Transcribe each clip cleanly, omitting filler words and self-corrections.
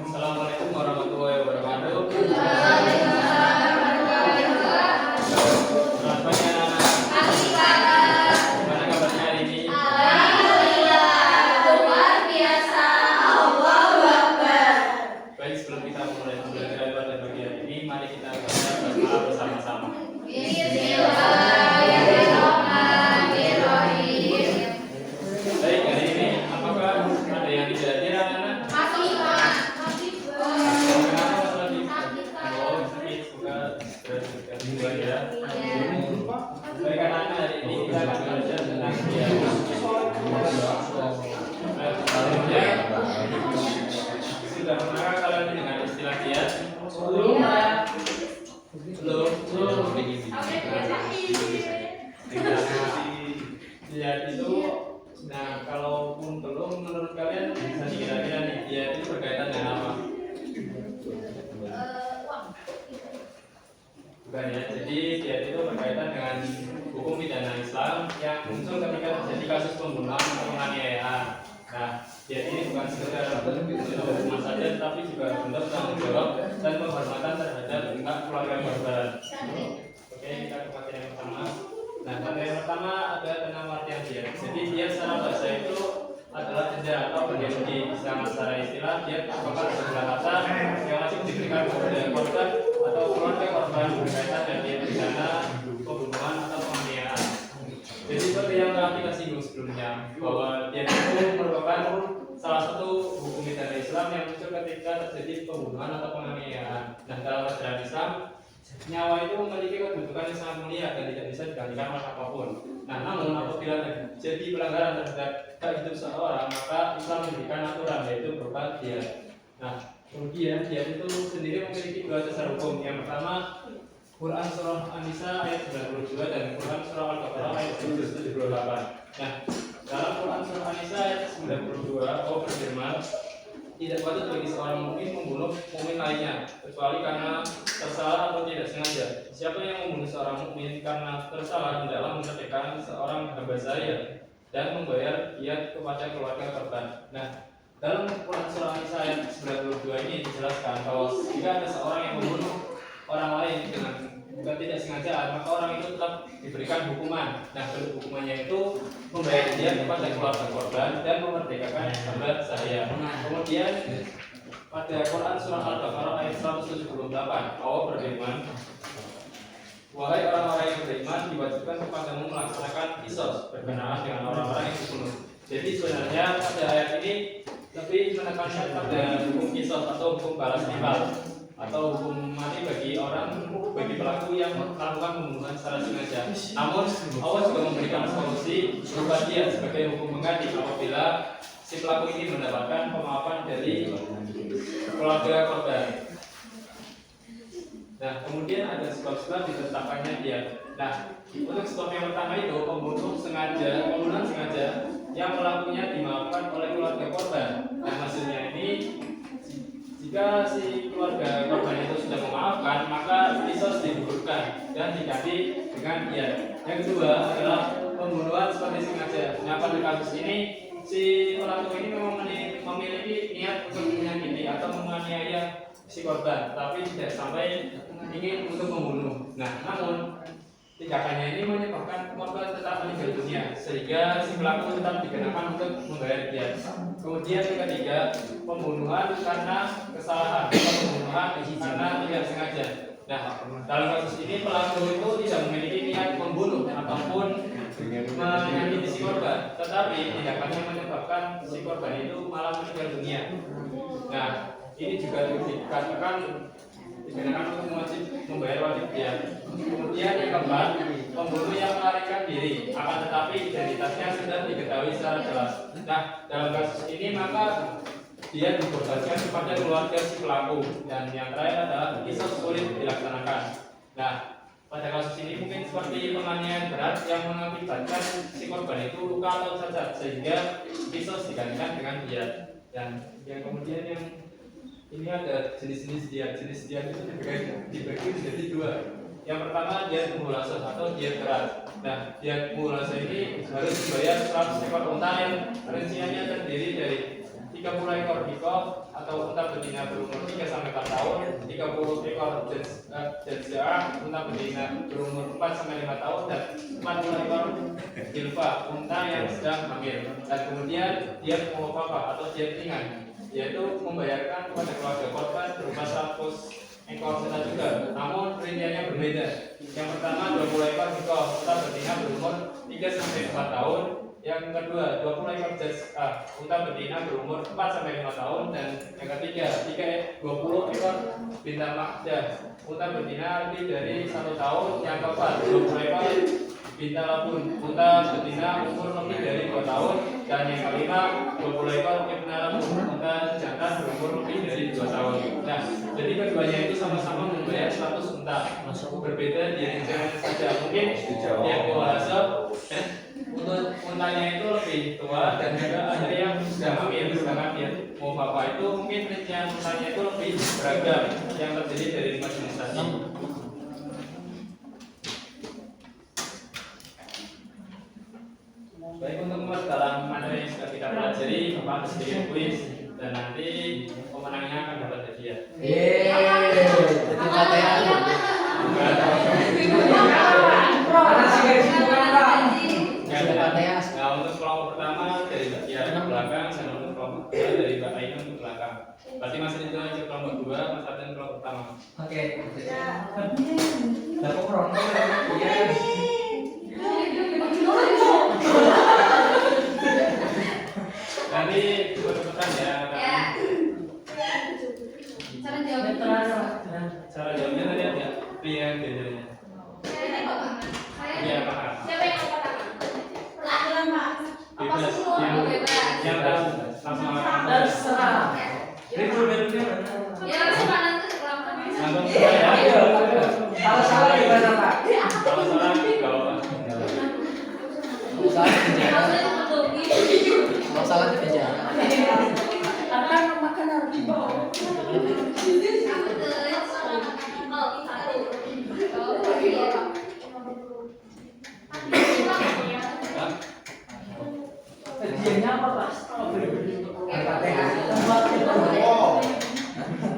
Assalamualaikum warahmatullahi wabarakatuh. Selamat pagi anak-anak. Gimana kabarnya hari ini? Baik, sebelum kita mulai belajar pada bagian ini, mari kita baca basmalah bersama-sama. Baik, hari ini apakah ada yang tidak hadir anak-anak? Baik anak-anak, hari ini kita akan belajar tentang dia. Sudah pernah kalian mendengar istilah dia? Belum. Dia itu, nah kalaupun belum, menurut kalian bisa dikira-kira nih dia itu berkaitan dengan apa? Bukan ya, jadi dia itu berkaitan dengan hukum pidana Islam yang muncul ketika terjadi kasus pembunuhan atau penganiayaan. Nah, dia ini bukan sekedar bentuk hukuman saja, tapi juga bentuk tanggung jawab dan penghormatan terhadap pihak keluarga korban. Oke, kita ke materi yang pertama. Nah, materi yang pertama ada tentang artian dia. Jadi dia secara bahasa itu adalah denda atau pengemudi. Secara istilah dia merupakan sebuah kata yang wajib diberikan kepada korban atau keluarga korban berkaitan dengan dia pidana pembunuhan atau penganiayaan. Jadi seperti yang telah kita singgung sebelumnya, bahwa dia itu merupakan salah satu hukum pidana Islam yang muncul ketika terjadi pembunuhan atau penganiayaan. Nah, dalam ajaran Islam, nyawa itu memiliki kedudukan yang sangat mulia dan tidak bisa digantikan oleh apapun. Nah, namun apabila terjadi pelanggaran terhadap hak hidup seseorang, maka Islam memberikan aturan yaitu berupa dia. Nah, kemudian dia itu sendiri memiliki dua dasar hukum. Yang pertama, Quran surah An-Nisa ayat 92 dan Quran surah Al-Baqarah ayat 178. Nah, dalam Quran surah An-Nisa ayat 92 Allah berfirman, tidak patut bagi seorang mukmin membunuh mukmin lainnya kecuali karena tersalah atau tidak sengaja. Siapa yang membunuh seorang mukmin karena tersalah hendaklah memerdekakan seorang hamba sahaya dan membayar diat kepada keluarga korban. Nah, dalam Quran surah An-Nisa ayat 92 ini dijelaskan bahwa jika ada seorang yang membunuh orang lain dengan bukan tidak sengaja, maka orang itu tetap diberikan hukuman. Nah, bentuk hukumannya itu membayar diat kepada keluarga korban dan memerdekakan hamba sahaya. Kemudian pada Quran surah Al-Baqarah ayat 178 Allah berfirman, wahai orang-orang yang beriman, diwajibkan kepadamu melaksanakan qisas berkenaan dengan orang-orang yang dibunuh. Jadi sebenarnya pada ayat ini lebih menekankan pada hukum qisas atau hukum balas timbal atau hukum mati bagi pelaku yang melakukan pembunuhan secara sengaja. Namun Allah juga memberikan solusi berupa dia sebagai hukum pengganti apabila si pelaku ini mendapatkan pemaafan dari keluarga korban. Nah, kemudian ada sebab-sebab ditetapkannya dia. Nah, untuk sebab yang pertama itu pembunuhan sengaja yang pelakunya dimaafkan oleh keluarga korban. Nah, maksudnya ini jika si keluarga korban itu sudah memaafkan, maka qisas digugurkan dan diganti dengan dia. Yang kedua adalah pembunuhan seperti sengaja. Nah, pada kasus ini si pelaku ini memang memiliki niat untuk menyakiti atau menganiaya si korban, tapi tidak sampai ingin untuk membunuh. Nah, namun tindakannya ini menyebabkan korban tetap meninggal dunia, sehingga si pelaku tetap dikenakan untuk membayar diat. Kemudian yang ketiga, pembunuhan karena kesalahan atau pembunuhan karena tidak sengaja. Nah, dalam kasus ini pelaku itu tidak memiliki niat membunuh ataupun menyakiti si korban, tetapi tindakannya menyebabkan si korban itu malah meninggal dunia. Nah, ini juga dikatakan dikenakan untuk wajib membayar wajib diat. Kemudian yang keempat, pembunuh yang melarikan diri, akan tetapi identitasnya sudah diketahui secara jelas. Nah, dalam kasus ini maka dia dibebankan kepada keluarga si pelaku. Dan yang terakhir adalah qisas sulit dilaksanakan. Nah, Pada kasus ini mungkin seperti penganiayaan berat yang mengakibatkan si korban itu luka atau cacat sehingga kisos digantikan dengan diat. Dan yang kemudian yang ini ada jenis-jenis diat. Jenis diat itu dibagi menjadi dua. Yang pertama diat muhlasah atau diat berat. Nah, diat muhlasah ini harus dibayar 100 ekor unta yang rinciannya terdiri dari 30 ekor bikok atau unta betina berumur 3 sampai 4 tahun, 30 ekor jazah unta betina berumur 4 sampai 5 tahun dan 40 ekor jilfa unta yang sedang hamil. Dan kemudian diat muhafafah atau diat ringan, yaitu membayarkan kepada keluarga korban berupa 100 ekor unta juga, namun rinciannya berbeda. Yang pertama 20 ekor bikok unta betina berumur 3 sampai 4 tahun. Yang kedua, 20 ekor jazah unta betina berumur 4 sampai 5 tahun dan yang ketiga, 20 ekor bintang makdah unta betina lebih dari 1 tahun. Yang keempat, 20 ekor bintang labun unta betina umur lebih dari 2 tahun dan yang kelima, 20 ekor ibna labun unta jantan berumur lebih dari 2 tahun. Nah, jadi keduanya itu sama-sama membayar 100 unta. Berbeda di rincian saja. Mungkin yang muhasab untuk untanya itu lebih tua dan juga ada yang sudah hamil, sedangkan dia mau bapak itu mungkin rincian untanya itu lebih beragam yang terdiri dari 5 jenis tadi. Baik, untuk dalam materi yang sudah kita pelajari, Bapak harus sedikit kuis dan nanti pemenangnya akan dapat hadiah. Nah, untuk kelompok pertama dari Mbak Tiara ke belakang, dan untuk kelompok kedua dari Mbak Ainun ke belakang. Berarti masih itu aja kelompok 2, Mas Aden kelompok pertama. Oke. Nanti cepet-cepetan ya. Cara jawabnya tadi ada pilihan bedanya. Iya, Pak. Siapa yang angkat tangan? Peraturan, Pak. Apa Bebas. sih semua bebas? Yang tahu sama terserah. Ya langsung kanan ke belakang. langsung ya. Kalau salah gimana, Pak? Kalau salah enggak apa-apa. Kalau salah Kalau saya mendogi. Kalau salah kerja. Akan makan harus dibawa. Aku terlihat salah. Oh, satu. Oh, iya, Pak. Kerjanya apa, Pak?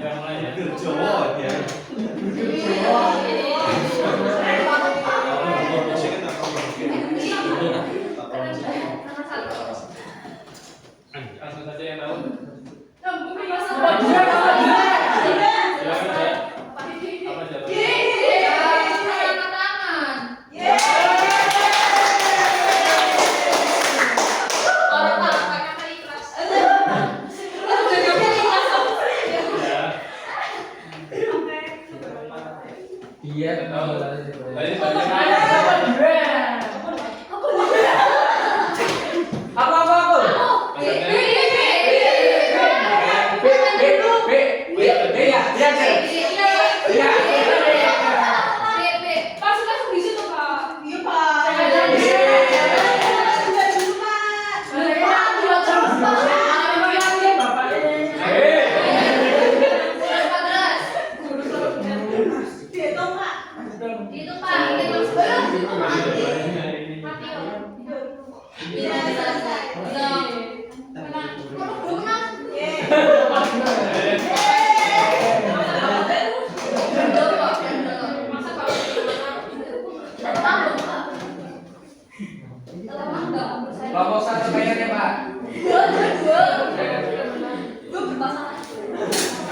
Ya mulai ya. Langsung saja yang tahu. Silakan ya. Apa jawabannya? Iya, Tahu. Tadi Apa banyak. Itu Pak, ini maksudnya mati loh. Bisa selesai. Belum. Menang. Belum menang. Belum kok, belum. Masa kalau menang belum, Pak? Telah enggak? Kelompok satu bayarnya, Pak. Gue bermasalah.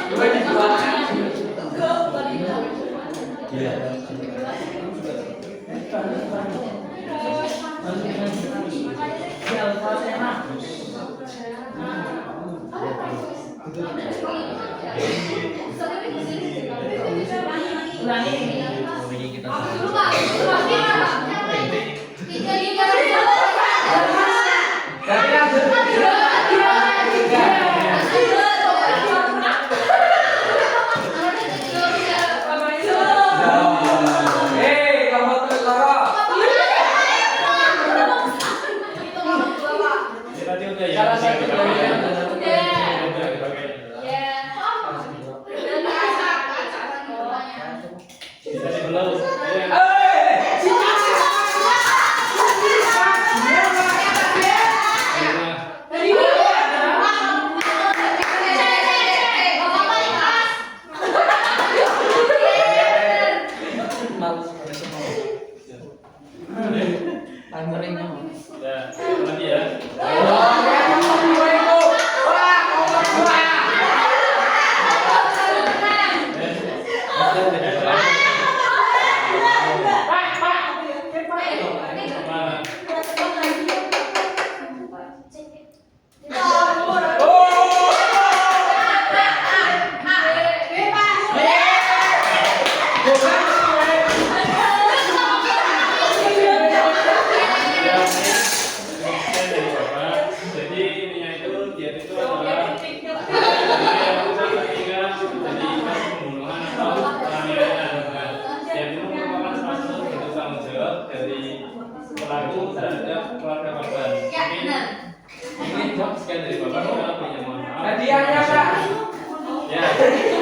Dua di dua. Gue bukan itu. Iya. Dulu, Pak. Tiga. Tapi langsung. Hey. udah ya. Salah satu Udah dipakai ya. Udah. Udah dipakai. Ya. Dan Bisa dibelus. Ya. Ya, lagi ya. Mana? Dari Bapak. Jadi intinya itu diet itu adalah jadi kasus pembunuhan atau penganiayaan. Diet itu merupakan salah satu bentuk tanggung jawab dari pelaku terhadap keluarga korban. Ini sekian dari Bapak. Mohon maaf. Hadiahnya, Pak. Ya.